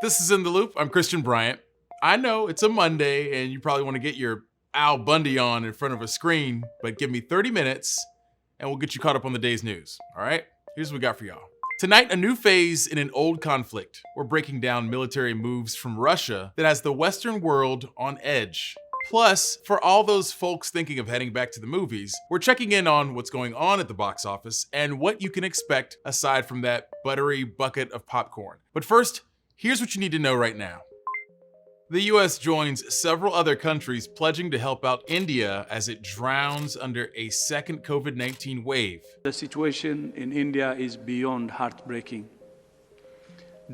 This is In the Loop. I'm Christian Bryant. I know it's a Monday and you probably want to get your Al Bundy on in front of a screen, but give me 30 minutes and we'll get you caught up on the day's news. All right? Here's what we got for y'all. Tonight, a new phase in an old conflict. We're breaking down military moves from Russia that has the Western world on edge. Plus, for all those folks thinking of heading back to the movies, we're checking in on what's going on at the box office and what you can expect aside from that buttery bucket of popcorn. But first, here's what you need to know right now. The US joins several other countries pledging to help out India as it drowns under a second COVID-19 wave. The situation in India is beyond heartbreaking.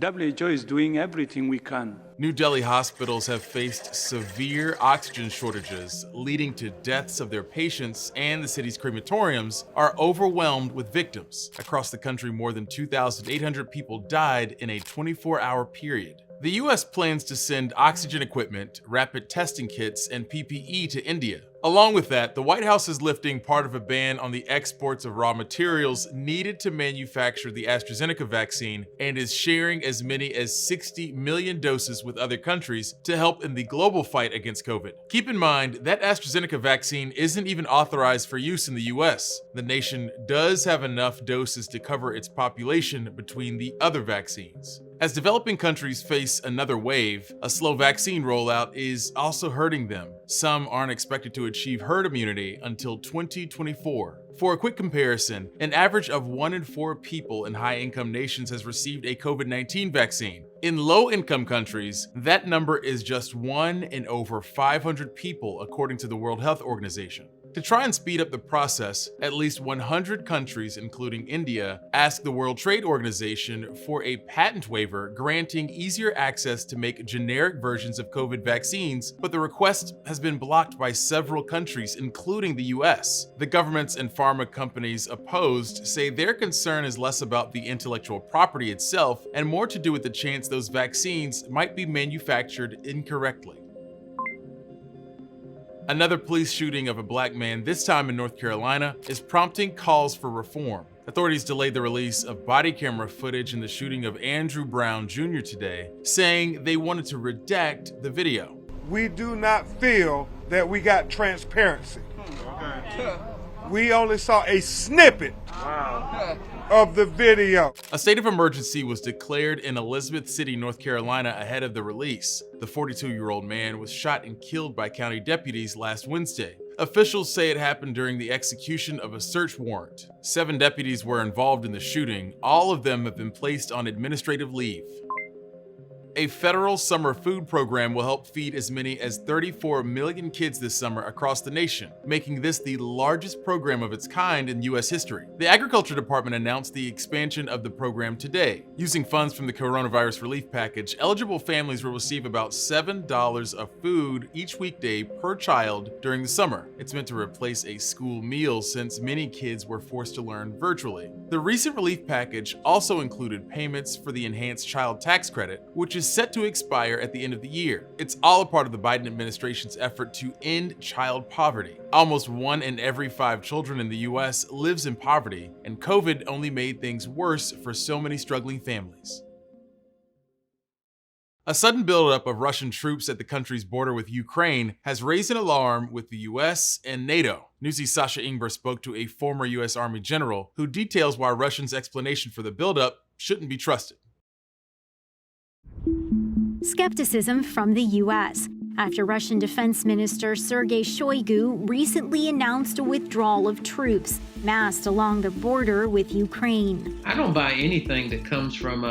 WHO is doing everything we can. New Delhi hospitals have faced severe oxygen shortages, leading to deaths of their patients, and the city's crematoriums are overwhelmed with victims. Across the country, more than 2,800 people died in a 24-hour period. The US plans to send oxygen equipment, rapid testing kits, and PPE to India. Along with that, the White House is lifting part of a ban on the exports of raw materials needed to manufacture the AstraZeneca vaccine and is sharing as many as 60 million doses with other countries to help in the global fight against COVID. Keep in mind that AstraZeneca vaccine isn't even authorized for use in the US. The nation does have enough doses to cover its population between the other vaccines. As developing countries face another wave, a slow vaccine rollout is also hurting them. Some aren't expected to achieve herd immunity until 2024. For a quick comparison, an average of 1 in 4 people in high-income nations has received a COVID-19 vaccine. In low-income countries, that number is just 1 in over 500 people, according to the World Health Organization. To try and speed up the process, at least 100 countries, including India, asked the World Trade Organization for a patent waiver granting easier access to make generic versions of COVID vaccines, but the request has been blocked by several countries, including the US. The governments and pharma companies opposed say their concern is less about the intellectual property itself and more to do with the chance those vaccines might be manufactured incorrectly. Another police shooting of a black man, this time in North Carolina, is prompting calls for reform. Authorities delayed the release of body camera footage in the shooting of Andrew Brown Jr. today, saying they wanted to redact the video. We do not feel that we got transparency. We only saw a snippet of the video. A state of emergency was declared in Elizabeth City, North Carolina ahead of the release. The 42-year-old man was shot and killed by county deputies last Wednesday. Officials say it happened during the execution of a search warrant. 7 deputies were involved in the shooting. All of them have been placed on administrative leave. A federal summer food program will help feed as many as 34 million kids this summer across the nation, making this the largest program of its kind in U.S. history. The Agriculture Department announced the expansion of the program today. Using funds from the coronavirus relief package, eligible families will receive about $7 of food each weekday per child during the summer. It's meant to replace a school meal since many kids were forced to learn virtually. The recent relief package also included payments for the enhanced child tax credit, which is set to expire at the end of the year. It's all a part of the Biden administration's effort to end child poverty. Almost 1 in every 5 children in the US lives in poverty, and COVID only made things worse for so many struggling families. A sudden buildup of Russian troops at the country's border with Ukraine has raised an alarm with the US and NATO. Newsy's Sasha Ingber spoke to a former US Army general who details why Russia's explanation for the buildup shouldn't be trusted. Skepticism from the U.S. after Russian Defense Minister Sergei Shoigu recently announced a withdrawal of troops massed along the border with Ukraine. I don't buy anything that comes from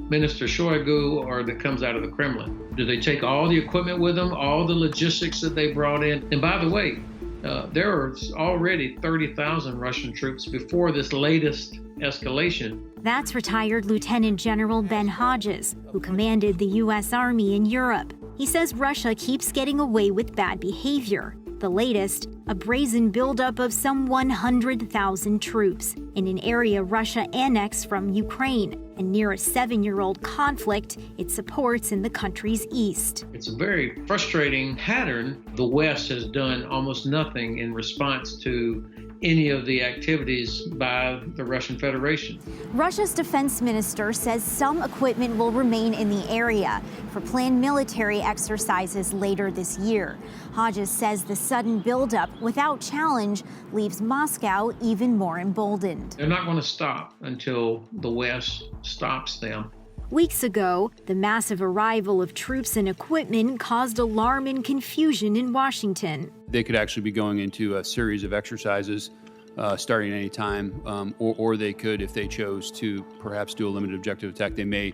Minister Shoigu or that comes out of the Kremlin. Do they take all the equipment with them, all the logistics that they brought in? And by the way, there are already 30,000 Russian troops before this latest escalation. That's retired Lieutenant General Ben Hodges, who commanded the U.S. Army in Europe. He says Russia keeps getting away with bad behavior. The latest, a brazen buildup of some 100,000 troops in an area Russia annexed from Ukraine and near a 7-year-old conflict it supports in the country's east. It's a very frustrating pattern. The West has done almost nothing in response to any of the activities by the Russian Federation. Russia's defense minister says some equipment will remain in the area for planned military exercises later this year. Hodges says the sudden buildup without challenge leaves Moscow even more emboldened. They're not going to stop until the West stops them. Weeks ago, the massive arrival of troops and equipment caused alarm and confusion in Washington. They could actually be going into a series of exercises starting at any time, or they could, if they chose to perhaps do a limited objective attack, they may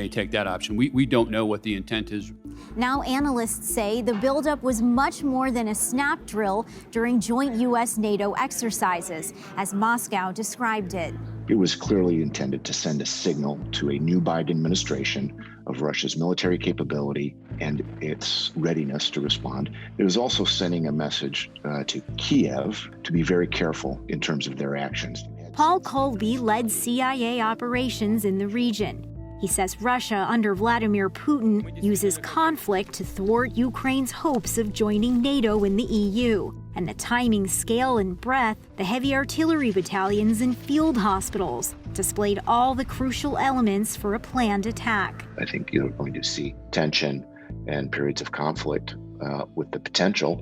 take that option. We don't know what the intent is. Now analysts say the buildup was much more than a snap drill during joint U.S.-NATO exercises, as Moscow described it. It was clearly intended to send a signal to a new Biden administration of Russia's military capability and its readiness to respond. It was also sending a message to Kiev to be very careful in terms of their actions. Paul Colby led CIA operations in the region. He says Russia under Vladimir Putin uses conflict to thwart Ukraine's hopes of joining NATO and the EU. And the timing, scale, and breadth, the heavy artillery battalions and field hospitals displayed all the crucial elements for a planned attack. I think you're going to see tension and periods of conflict with the potential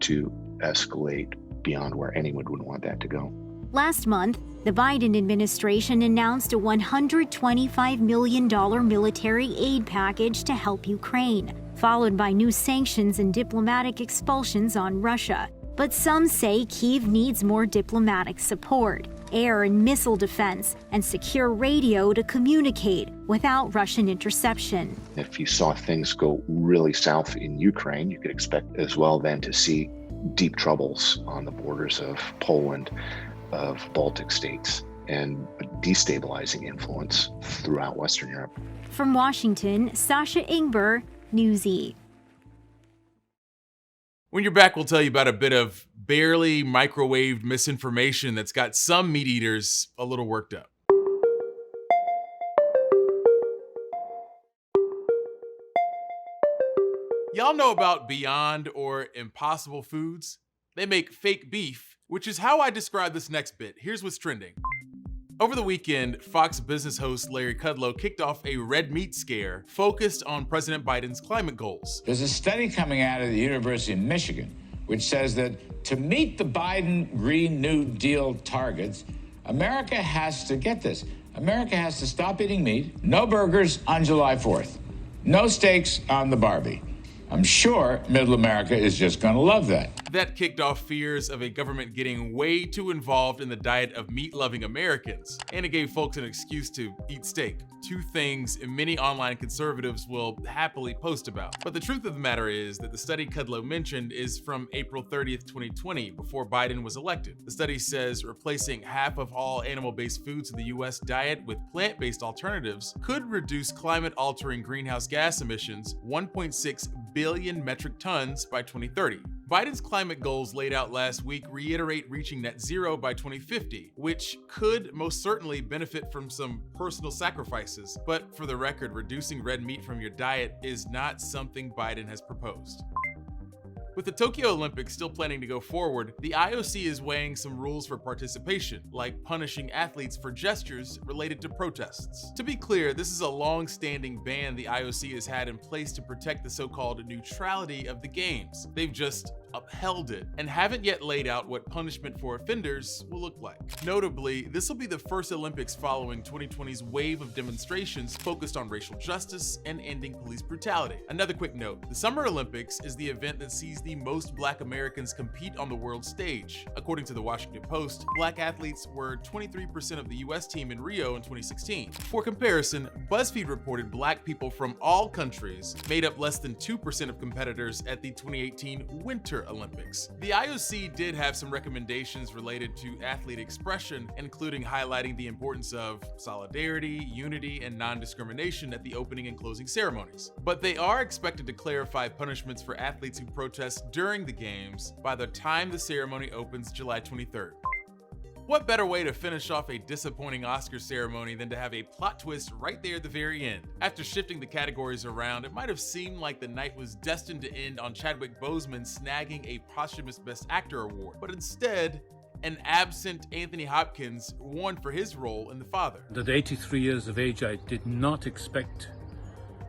to escalate beyond where anyone would want that to go. Last month, the Biden administration announced a $125 million military aid package to help Ukraine, followed by new sanctions and diplomatic expulsions on Russia. But some say Kyiv needs more diplomatic support, air and missile defense, and secure radio to communicate without Russian interception. If you saw things go really south in Ukraine, you could expect as well then to see deep troubles on the borders of Poland, of Baltic states, and a destabilizing influence throughout Western Europe. From Washington, Sasha Ingber, Newsy. When you're back, we'll tell you about a bit of barely microwaved misinformation that's got some meat eaters a little worked up. Y'all know about Beyond or Impossible Foods? They make fake beef, which is how I describe this next bit. Here's what's trending. Over the weekend, Fox Business host Larry Kudlow kicked off a red meat scare focused on President Biden's climate goals. There's a study coming out of the University of Michigan which says that to meet the Biden Green New Deal targets, America has to, get this, America has to stop eating meat, no burgers on July 4th, no steaks on the Barbie. I'm sure Middle America is just going to love that. That kicked off fears of a government getting way too involved in the diet of meat-loving Americans, and it gave folks an excuse to eat steak. Two things many online conservatives will happily post about. But the truth of the matter is that the study Kudlow mentioned is from April 30th, 2020, before Biden was elected. The study says replacing half of all animal-based foods in the U.S. diet with plant-based alternatives could reduce climate-altering greenhouse gas emissions 1.6 billion metric tons by 2030. Biden's climate goals laid out last week reiterate reaching net zero by 2050, which could most certainly benefit from some personal sacrifices. But for the record, reducing red meat from your diet is not something Biden has proposed. With the Tokyo Olympics still planning to go forward, the IOC is weighing some rules for participation, like punishing athletes for gestures related to protests. To be clear, this is a long-standing ban the IOC has had in place to protect the so-called neutrality of the games. They've just upheld it and haven't yet laid out what punishment for offenders will look like. Notably, this will be the first Olympics following 2020's wave of demonstrations focused on racial justice and ending police brutality. Another quick note, the Summer Olympics is the event that sees the most Black Americans compete on the world stage. According to the Washington Post, Black athletes were 23% of the US team in Rio in 2016. For comparison, BuzzFeed reported Black people from all countries made up less than 2% of competitors at the 2018 Winter Olympics. The IOC did have some recommendations related to athlete expression, including highlighting the importance of solidarity, unity, and non-discrimination at the opening and closing ceremonies. But they are expected to clarify punishments for athletes who protest during the games by the time the ceremony opens July 23rd. What better way to finish off a disappointing Oscar ceremony than to have a plot twist right there at the very end? After shifting the categories around, it might have seemed like the night was destined to end on Chadwick Boseman snagging a posthumous Best Actor award, but instead, An absent Anthony Hopkins won for his role in The Father. At 83 years of age, I did not expect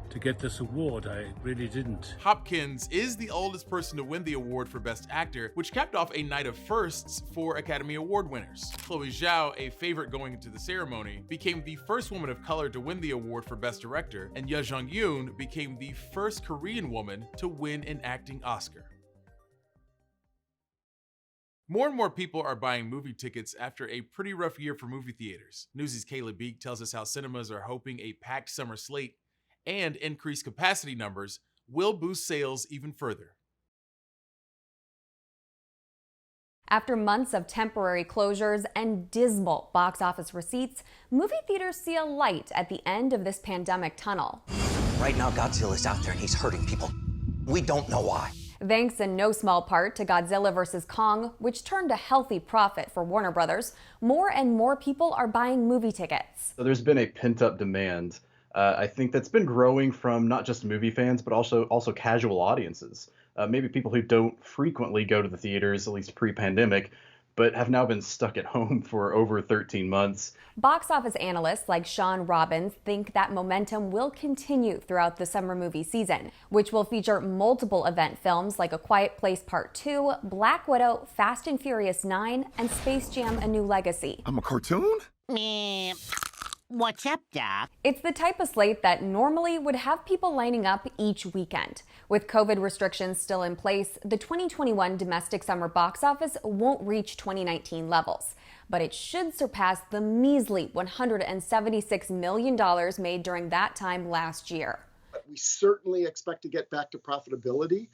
to get this award. I really didn't. Hopkins is the oldest person to win the award for Best Actor, which capped off a night of firsts for Academy Award winners. Chloe Zhao, a favorite going into the ceremony, became the first woman of color to win the award for Best Director, and Ye Jong-yoon became the first Korean woman to win an acting Oscar. More and more people are buying movie tickets after a pretty rough year for movie theaters. Newsy's Kayla Beek tells us how cinemas are hoping a packed summer slate and increased capacity numbers will boost sales even further. After months of temporary closures and dismal box office receipts, movie theaters see a light at the end of this pandemic tunnel. Right now, Godzilla's out there and he's hurting people. We don't know why. Thanks in no small part to Godzilla vs. Kong, which turned a healthy profit for Warner Brothers, more and more people are buying movie tickets. So there's been a pent-up demand. I think that's been growing from not just movie fans, but also casual audiences. Maybe people who don't frequently go to the theaters, at least pre-pandemic, but have now been stuck at home for over 13 months. Box office analysts like Sean Robbins think that momentum will continue throughout the summer movie season, which will feature multiple event films like A Quiet Place Part 2, Black Widow, Fast and Furious 9, and Space Jam: A New Legacy. I'm a cartoon? What's up, Doc? It's the type of slate that normally would have people lining up each weekend. With COVID restrictions still in place, the 2021 domestic summer box office won't reach 2019 levels, but it should surpass the measly $176 million made during that time last year. We certainly expect to get back to profitability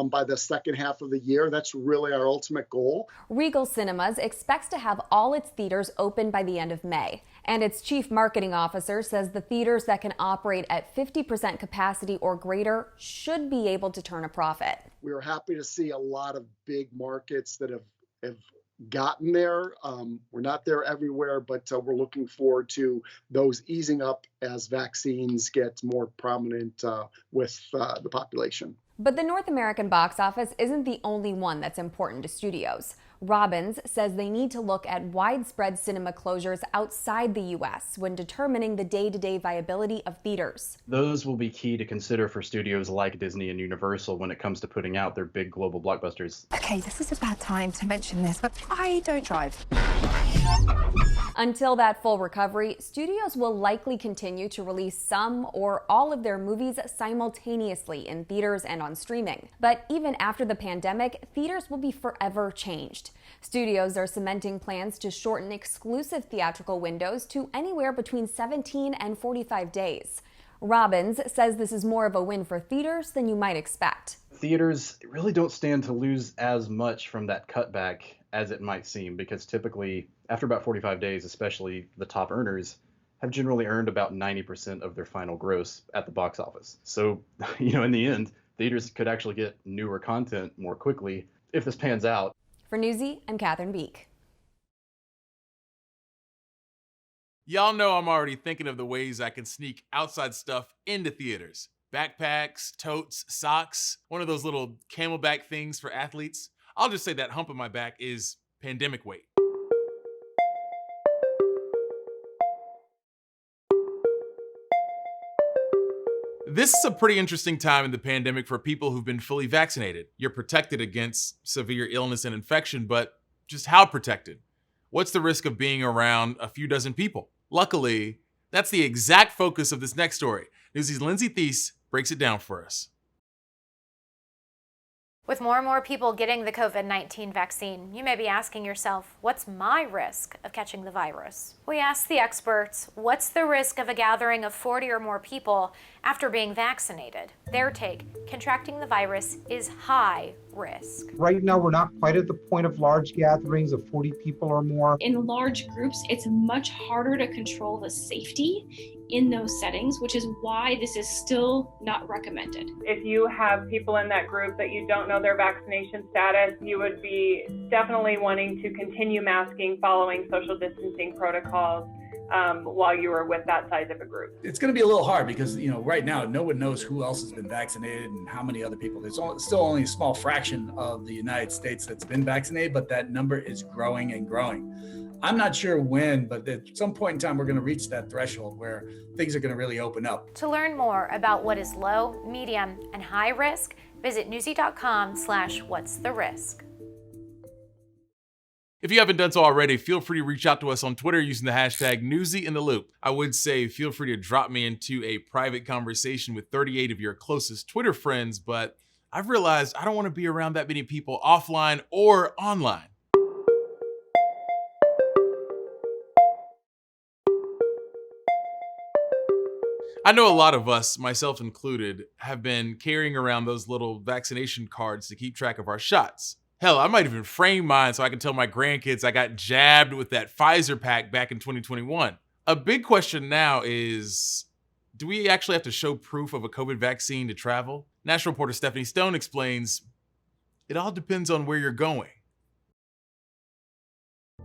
by the second half of the year. That's really our ultimate goal. Regal Cinemas expects to have all its theaters open by the end of May, and its chief marketing officer says the theaters that can operate at 50% capacity or greater should be able to turn a profit. We are happy to see a lot of big markets that have gotten there. We're not there everywhere, but we're looking forward to those easing up as vaccines get more prominent with the population. But the North American box office isn't the only one that's important to studios. Robbins says they need to look at widespread cinema closures outside the U.S. when determining the day-to-day viability of theaters. Those will be key to consider for studios like Disney and Universal when it comes to putting out their big global blockbusters. Okay, this is a bad time to mention this, but I don't drive. Until that full recovery, studios will likely continue to release some or all of their movies simultaneously in theaters and on streaming. But even after the pandemic, theaters will be forever changed. Studios are cementing plans to shorten exclusive theatrical windows to anywhere between 17 and 45 days. Robbins says this is more of a win for theaters than you might expect. Theaters really don't stand to lose as much from that cutback as it might seem, because typically, after about 45 days, especially the top earners, have generally earned about 90% of their final gross at the box office. So, in the end, theaters could actually get newer content more quickly if this pans out. For Newsy, I'm Catherine Beek. Y'all know I'm already thinking of the ways I can sneak outside stuff into theaters. Backpacks, totes, socks, one of those little camelback things for athletes. I'll just say that hump in my back is pandemic weight. This is a pretty interesting time in the pandemic for people who've been fully vaccinated. You're protected against severe illness and infection, but just how protected? What's the risk of being around a few dozen people? Luckily, that's the exact focus of this next story. Newsy's Lindsay Thies breaks it down for us. With more and more people getting the COVID-19 vaccine, you may be asking yourself, what's my risk of catching the virus? We asked the experts, what's the risk of a gathering of 40 or more people after being vaccinated? Their take, contracting the virus is high risk. Right now, we're not quite at the point of large gatherings of 40 people or more. In large groups, it's much harder to control the safety in those settings, which is why this is still not recommended. If you have people in that group that you don't know their vaccination status, you would be definitely wanting to continue masking, following social distancing protocols, while you were with that size of a group. It's going to be a little hard because, right now, no one knows who else has been vaccinated and how many other people. There's still only a small fraction of the United States that's been vaccinated, but that number is growing and growing. I'm not sure when, but at some point in time, we're going to reach that threshold where things are going to really open up. To learn more about what is low, medium, and high risk, visit newsy.com/what's the risk. If you haven't done so already, feel free to reach out to us on Twitter using the hashtag NewsyInTheLoop. I would say feel free to drop me into a private conversation with 38 of your closest Twitter friends, but I've realized I don't want to be around that many people offline or online. I know a lot of us, myself included, have been carrying around those little vaccination cards to keep track of our shots. Hell, I might even frame mine so I can tell my grandkids I got jabbed with that Pfizer pack back in 2021. A big question now is, do we actually have to show proof of a COVID vaccine to travel? National reporter Stephanie Stone explains, it all depends on where you're going.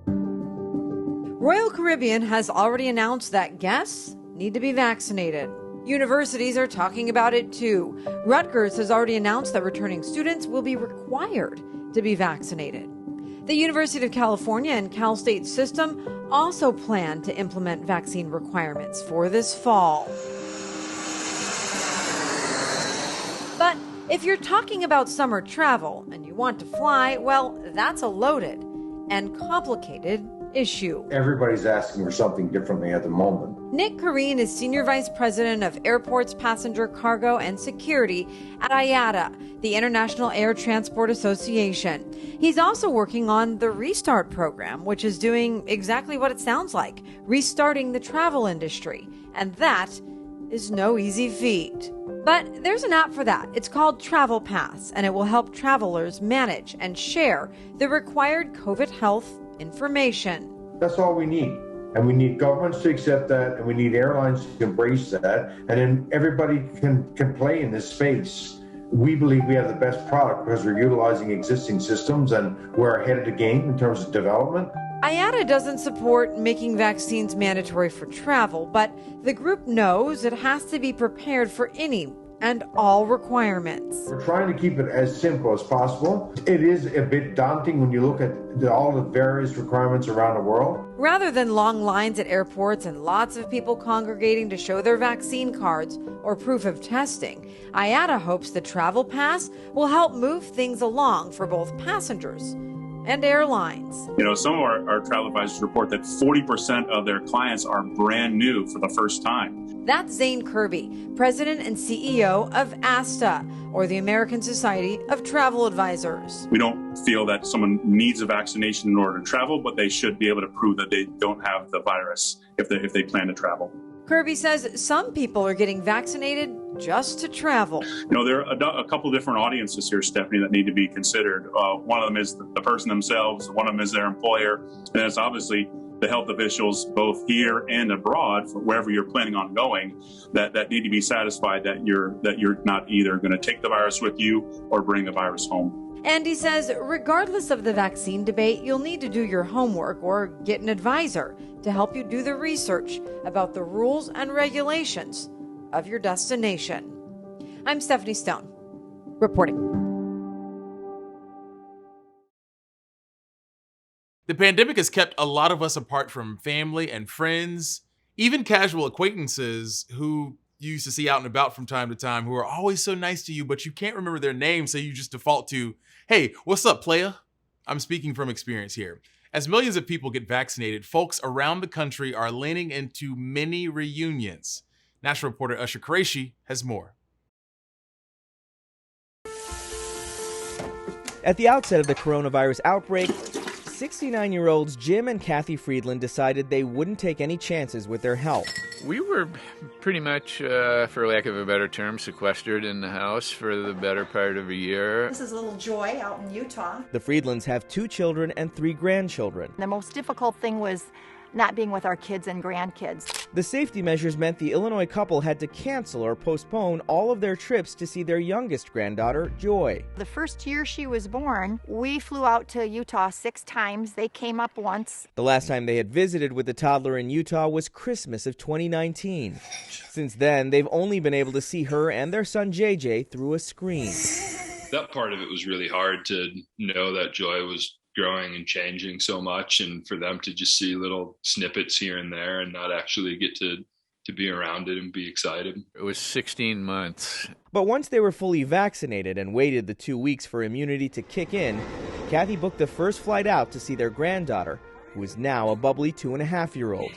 Royal Caribbean has already announced that guests need to be vaccinated. Universities are talking about it too. Rutgers has already announced that returning students will be required to be vaccinated. The University of California and Cal State system also plan to implement vaccine requirements for this fall. But if you're talking about summer travel and you want to fly, well, that's a loaded and complicated issue. Everybody's asking for something differently at the moment. Nick Kareen is Senior Vice President of Airports, Passenger, Cargo, and Security at IATA, the International Air Transport Association. He's also working on the Restart program, which is doing exactly what it sounds like, restarting the travel industry. And that is no easy feat. But there's an app for that. It's called Travel Pass, and it will help travelers manage and share the required COVID health information. That's all we need. And we need governments to accept that, and we need airlines to embrace that, and then everybody can play in this space. We believe we have the best product because we're utilizing existing systems and we're ahead of the game in terms of development. IATA doesn't support making vaccines mandatory for travel, but the group knows it has to be prepared for any and all requirements. We're trying to keep it as simple as possible. It is a bit daunting when you look at all the various requirements around the world. Rather than long lines at airports and lots of people congregating to show their vaccine cards or proof of testing, IATA hopes the Travel Pass will help move things along for both passengers and airlines. Some of our travel advisors report that 40% of their clients are brand new for the first time. That's Zane Kirby, President and CEO of ASTA, or the American Society of Travel Advisors. We don't feel that someone needs a vaccination in order to travel, but they should be able to prove that they don't have the virus if they plan to travel. Kirby says some people are getting vaccinated just to travel. There are a couple different audiences here, Stephanie, that need to be considered. One of them is the person themselves, one of them is their employer, and it's obviously the health officials, both here and abroad, for wherever you're planning on going, that need to be satisfied that you're not either going to take the virus with you or bring the virus home. And he says, regardless of the vaccine debate, you'll need to do your homework or get an advisor to help you do the research about the rules and regulations of your destination. I'm Stephanie Stone, reporting. The pandemic has kept a lot of us apart from family and friends, even casual acquaintances who you used to see out and about from time to time, who are always so nice to you, but you can't remember their name, so you just default to, hey, what's up, playa? I'm speaking from experience here. As millions of people get vaccinated, folks around the country are leaning into mini reunions. National reporter Usher Qureshi has more. At the outset of the coronavirus outbreak, 69-year-olds Jim and Kathy Friedland decided they wouldn't take any chances with their health. We were pretty much, for lack of a better term, sequestered in the house for the better part of a year. This is a little Joy out in Utah. The Friedlands have 2 children and 3 grandchildren. The most difficult thing was not being with our kids and grandkids. The safety measures meant the Illinois couple had to cancel or postpone all of their trips to see their youngest granddaughter, Joy. The first year she was born, we flew out to Utah 6 times. They came up once. The last time they had visited with the toddler in Utah was Christmas of 2019. Since then, they've only been able to see her and their son JJ through a screen. That part of it was really hard, to know that Joy was growing and changing so much, and for them to just see little snippets here and there and not actually get to be around it and be excited. It was 16 months. But once they were fully vaccinated and waited the 2 weeks for immunity to kick in, Kathy booked the first flight out to see their granddaughter, who is now a bubbly 2.5-year-old.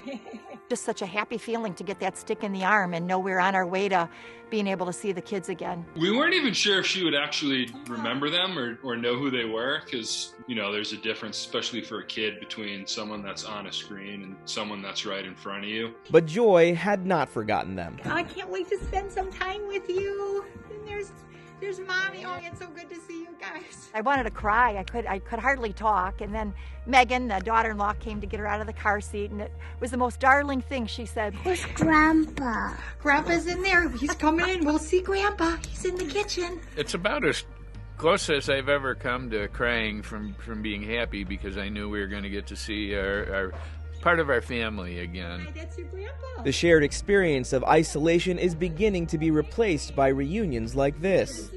Just such a happy feeling to get that stick in the arm and know we're on our way to being able to see the kids again. We weren't even sure if she would actually remember them or know who they were, because, there's a difference, especially for a kid, between someone that's on a screen and someone that's right in front of you. But Joy had not forgotten them. I can't wait to spend some time with you. And there's Mommy. Oh, it's so good to see you guys. I wanted to cry. I could hardly talk. And then Megan, the daughter-in-law, came to get her out of the car seat, and it was the most darling thing. She said, "Where's Grandpa?" Grandpa's in there. He's coming in. We'll see Grandpa. He's in the kitchen. It's about as close as I've ever come to crying from being happy, because I knew we were going to get to see our part of our family again. That's your grandpa. The shared experience of isolation is beginning to be replaced by reunions like this.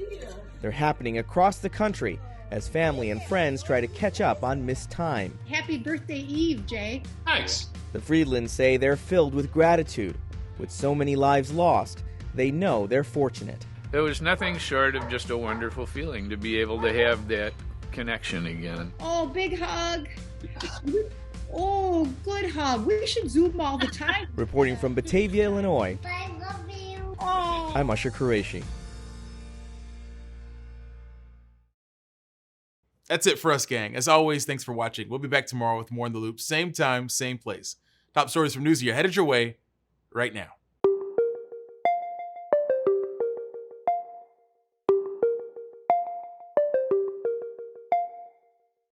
They're happening across the country as family and friends try to catch up on missed time. Happy birthday Eve, Jay. Thanks. The Friedlands say they're filled with gratitude. With so many lives lost, they know they're fortunate. It was nothing short of just a wonderful feeling to be able to have that connection again. Oh, big hug. Oh, good hug. We should Zoom all the time. Reporting from Batavia, Illinois, I love you. Oh. I'm Usher Qureshi. That's it for us, gang. As always, thanks for watching. We'll be back tomorrow with more In the Loop. Same time, same place. Top stories from Newsy are headed your way right now.